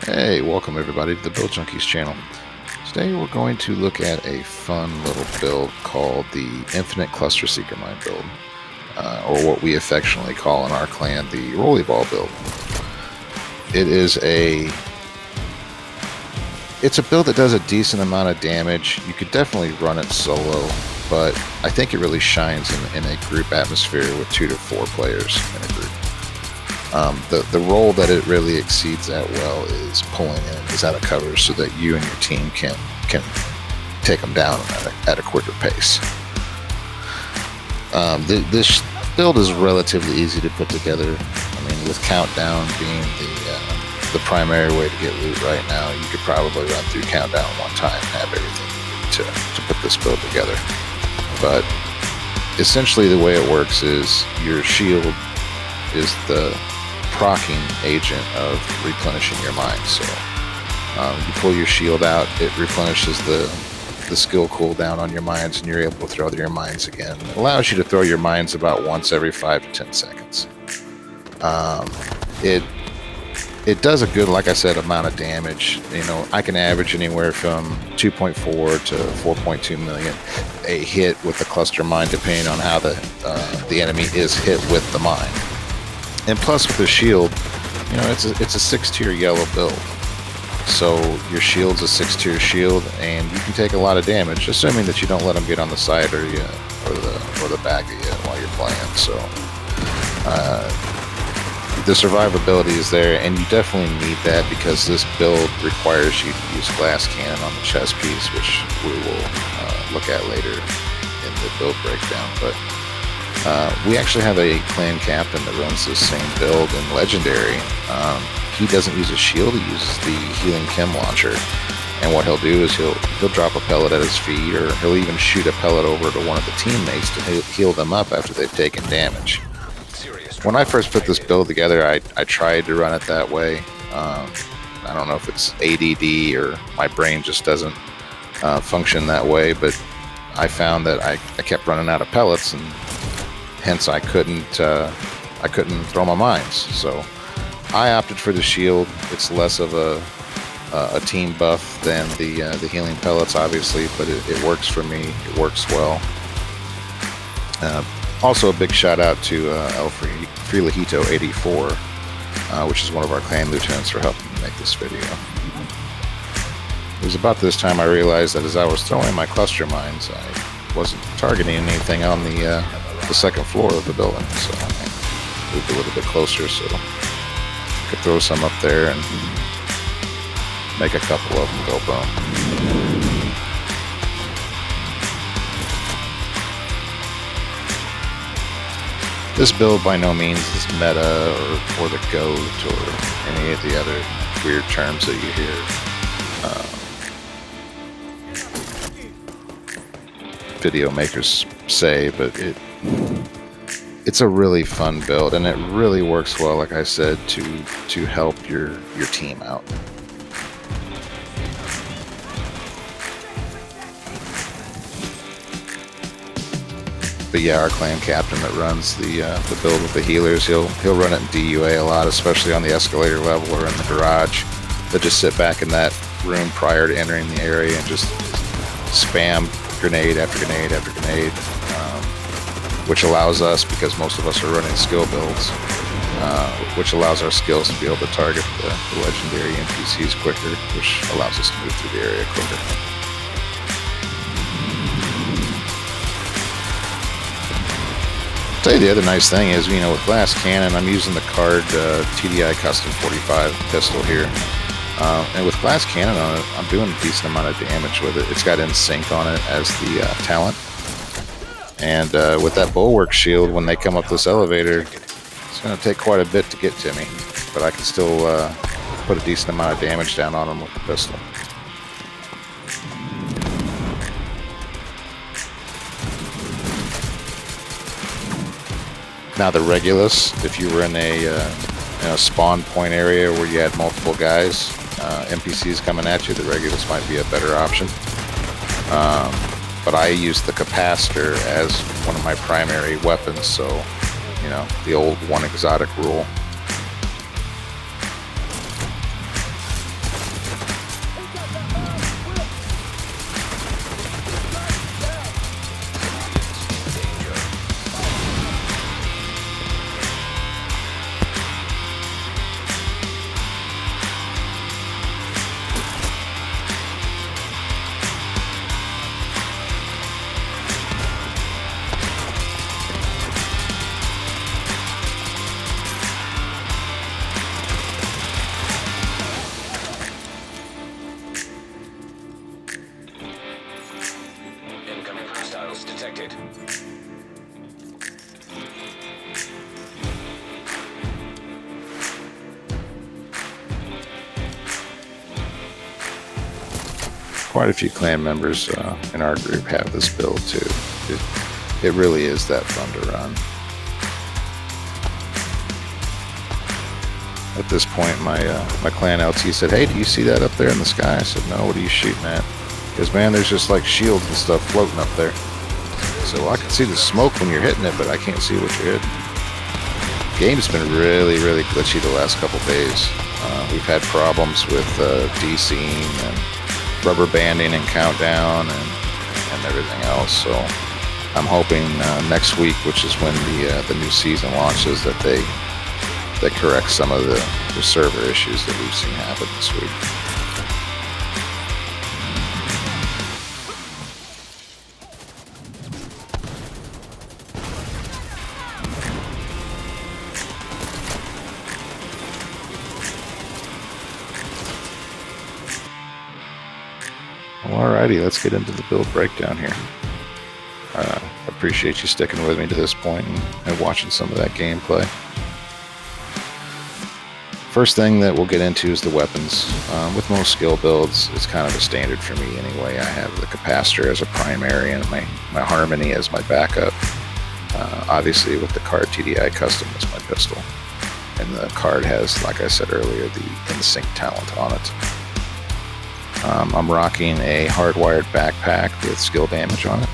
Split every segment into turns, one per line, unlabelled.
Hey, welcome everybody to the Build Junkies channel. Today we're going to look at a fun little build called the Infinite Cluster Seeker Mine build, or what we affectionately call in our clan the Rolleyball build. It's a build that does a decent amount of damage. You could definitely run it solo, but I think it really shines in a group atmosphere with 2 to 4 players in a group. The role that it really exceeds at well is pulling enemies out of cover so that you and your team can take them down at a quicker pace. This build is relatively easy to put together. I mean, with Countdown being the primary way to get loot right now, you could probably run through Countdown one time and have everything you need to put this build together. But essentially the way it works is your shield is the proccing agent of replenishing your mines. So you pull your shield out, it replenishes the skill cooldown on your mines, and you're able to throw your mines again. It allows you to throw your mines about once every 5 to 10 seconds. It does a good, like I said, amount of damage. You know, I can average anywhere from 2.4 to 4.2 million a hit with the cluster mine, depending on how the enemy is hit with the mine. And plus, with the shield, you know, it's a 6-tier yellow build. So your shield's a 6-tier shield, and you can take a lot of damage, assuming that you don't let them get on the side or the back of you while you're playing. So the survivability is there, and you definitely need that because this build requires you to use glass cannon on the chest piece, which we will look at later in the build breakdown. But we actually have a clan captain that runs this same build in Legendary. He doesn't use a shield, he uses the Healing Chem Launcher. And what he'll do is he'll drop a pellet at his feet, or he'll even shoot a pellet over to one of the teammates to heal them up after they've taken damage. When I first put this build together, I tried to run it that way. I don't know if it's ADD or my brain just doesn't function that way, but I found that I kept running out of pellets, and hence I couldn't throw my mines. So I opted for the shield. It's less of a team buff than the healing pellets, obviously, but it works for me. It works well. Also, a big shout out to El Frilejito 84, which is one of our clan lieutenants, for helping me make this video. It was about this time I realized that as I was throwing my cluster mines, I wasn't targeting anything on the second floor of the building, so I moved a little bit closer so I could throw some up there and make a couple of them go boom. This build by no means is meta or the GOAT or any of the other weird terms that you hear video makers say, but it's a really fun build, and it really works well, like I said, to help your team out. But yeah, our clan captain that runs the build with the healers, he'll run it in DUA a lot, especially on the escalator level or in the garage. They'll just sit back in that room prior to entering the area and just spam grenade after grenade after grenade, which allows us, because most of us are running skill builds, which allows our skills to be able to target the legendary NPCs quicker, which allows us to move through the area quicker. I'll tell you the other nice thing is, you know, with glass cannon, I'm using the Card TDI Custom 45 pistol here. And with glass cannon on it, I'm doing a decent amount of damage with it. It's got NSYNC on it as the talent. And with that bulwark shield, when they come up this elevator, it's going to take quite a bit to get to me. But I can still put a decent amount of damage down on them with the pistol. Now the Regulus, if you were in a spawn point area where you had multiple guys, NPCs coming at you, the Regulus might be a better option. But I use the Capacitor as one of my primary weapons, so, you know, the old one exotic rule. quite a few clan members in our group have this build too. It really is that fun to run. At this point, my clan LT said, "Hey, do you see that up there in the sky?" I said, "No, what are you shooting at?" Because, man, there's just like shields and stuff floating up there. So, well, I can see the smoke when you're hitting it, but I can't see what you're hitting. Game's been really, really glitchy the last couple days. We've had problems with DCing and rubber banding and countdown and everything else. So I'm hoping next week, which is when the new season launches, that they correct some of the server issues that we've seen happen this week. Alrighty, let's get into the build breakdown here. Appreciate you sticking with me to this point and watching some of that gameplay. First thing that we'll get into is the weapons. With most skill builds, it's kind of a standard for me anyway. I have the capacitor as a primary and my harmony as my backup. Obviously with the card TDI custom is my pistol. And the card has, like I said earlier, the Insync talent on it. I'm rocking a hardwired backpack with skill damage on it.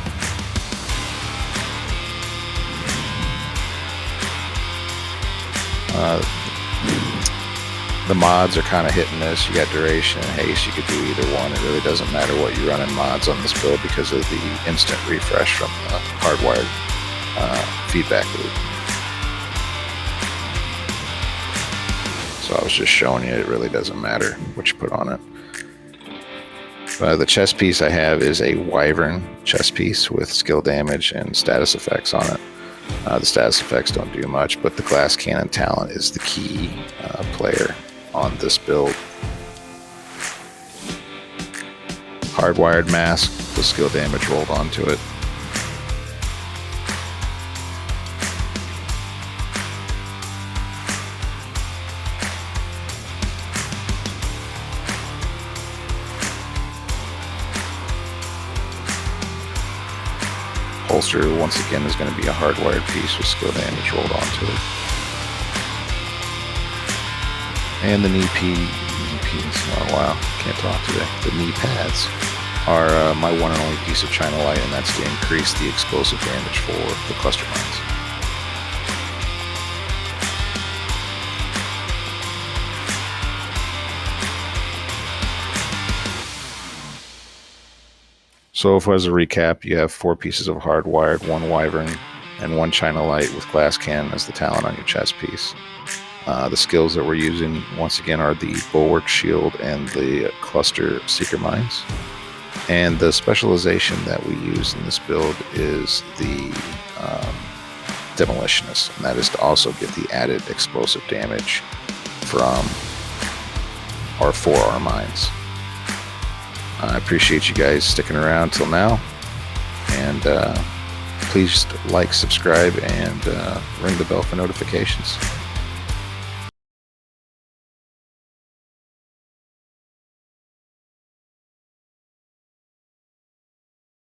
The mods are kind of hit and miss. You got duration and haste. You could do either one. It really doesn't matter what you run in mods on this build because of the instant refresh from the hardwired feedback loop. So I was just showing you it really doesn't matter what you put on it. The chest piece I have is a Wyvern chest piece with skill damage and status effects on it. The status effects don't do much, but the glass cannon talent is the key player on this build. Hardwired mask with skill damage rolled onto it. Holster, once again, is going to be a hardwired piece with skill damage rolled onto it. And the oh wow, can't talk today. The knee pads are my one and only piece of China Light, and that's to increase the explosive damage for the cluster mines. So if as a recap, you have 4 pieces of hardwired, 1 Wyvern, and 1 China Light with glass cannon as the talent on your chest piece. The skills that we're using, once again, are the Bulwark Shield and the Cluster Seeker Mines. And the specialization that we use in this build is the Demolitionist, and that is to also get the added explosive damage from our 4R mines. I appreciate you guys sticking around till now, and please like, subscribe, and ring the bell for notifications.